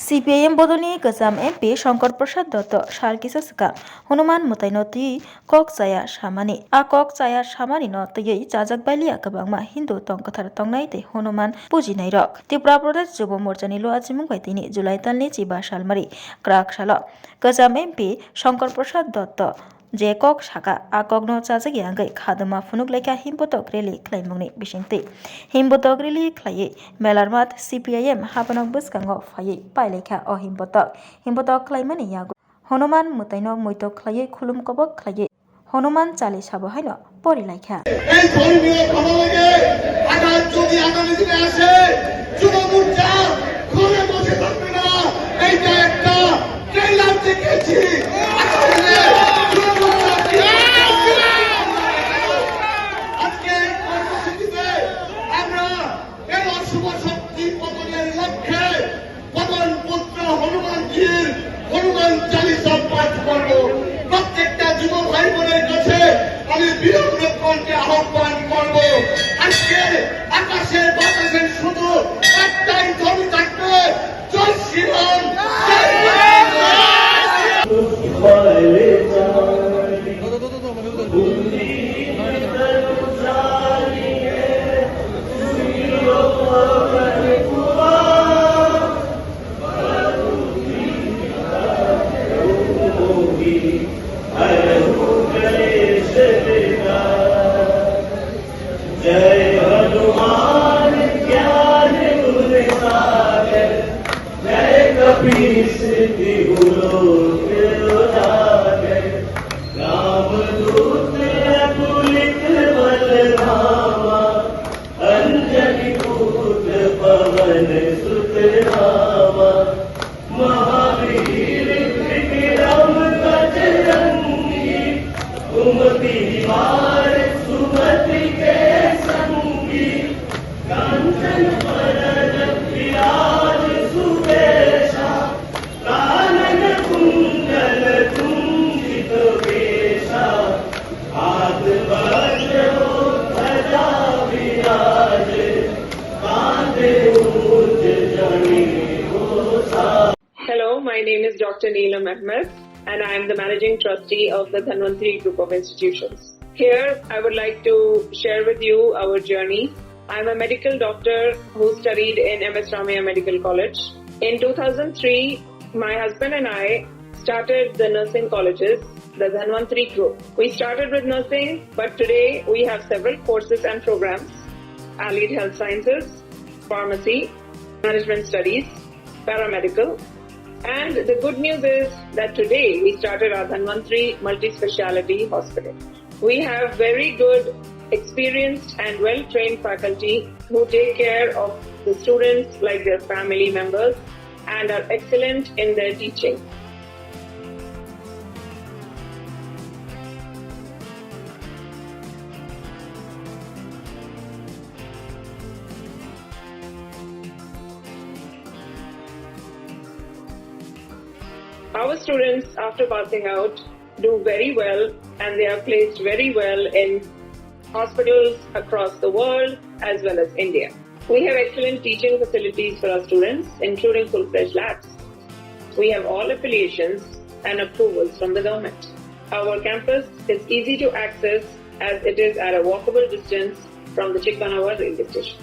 CPIM Bodoni Gazam MP Shankar Prasad Dotto Shalkisa Saka Hanuman Mutainoti Kok Saya Shamani A Kok Saya Shamani no Tayai Jajak Bali Akabangma Hindu Tongkathar Tongnai Te Hanuman Pujinai Rock Tripura Pradesh Jubo Morchani Lo Achimung Kaitini July Talni Chiba Shalmari Krak Shalo Gazam MP Shankar Prasad Dotto যে cock শাখা আকগ্ন চাজাগি আঙ্গাই খাদমা ফুনুক লেখা হিমবতক rally খ্লাইমুংনি বিশিংতি হিমবতক rally খ্লাইয়ে মেলার মাত CPIM হাবানক বসকাঙ্গ ফাইয়ে পাইলেখা অ হিমবতক খ্লাইমানি ইয়াগু হনুমান মুতাইন মৈতক খ্লাইয়ে খুলুম কবক খ্লাইয়ে হনুমান চালিসা বহাইন পরিলাইখা এই ধর্মীয় ভাবাবেগে আঘাত যদি আগামী দিনে আসে যুব মোর্চা ঘরে বসে থাকবে না। এইটা একটা ট্রেলার দেখেছি আজকে কর্মসূচিতে আমরা এই অশুভ শক্তি পতনের লক্ষ্যে পতন পুত্র হনুমানজির হনুমান চালিসা পাঠ করব। প্রত্যেকটা যুব ভাই বোনের কাছে আমি বিনম্র কণ্ঠে আহ্বান করব, আজকে আকাশের বাতাসের শুধু একটাই ধ্বনি থাকবে, জয় শ্রীরাম, জয় Hello, my name is Dr. Neelam Ahmed and I am the Managing Trustee of the Dhanvantri Group of Institutions. Here, I would like to share with you our journey. I am a medical doctor who studied in MS Ramaiah Medical College. In 2003, my husband and I started the nursing colleges, the Dhanvantri Group. We started with nursing, but today we have several courses and programs: Allied Health Sciences, Pharmacy, Management Studies, Paramedical. And the good news is that today we started our Dhanvantri Multi-Speciality Hospital. We have very good, experienced and well-trained faculty who take care of the students like their family members and are excellent in their teaching. Our students, after passing out, do very well and they are placed very well in hospitals across the world as well as India. We have excellent teaching facilities for our students, including full-fledged labs. We have all affiliations and approvals from the government. Our campus is easy to access as it is at a walkable distance from the Chikpanawar railway station.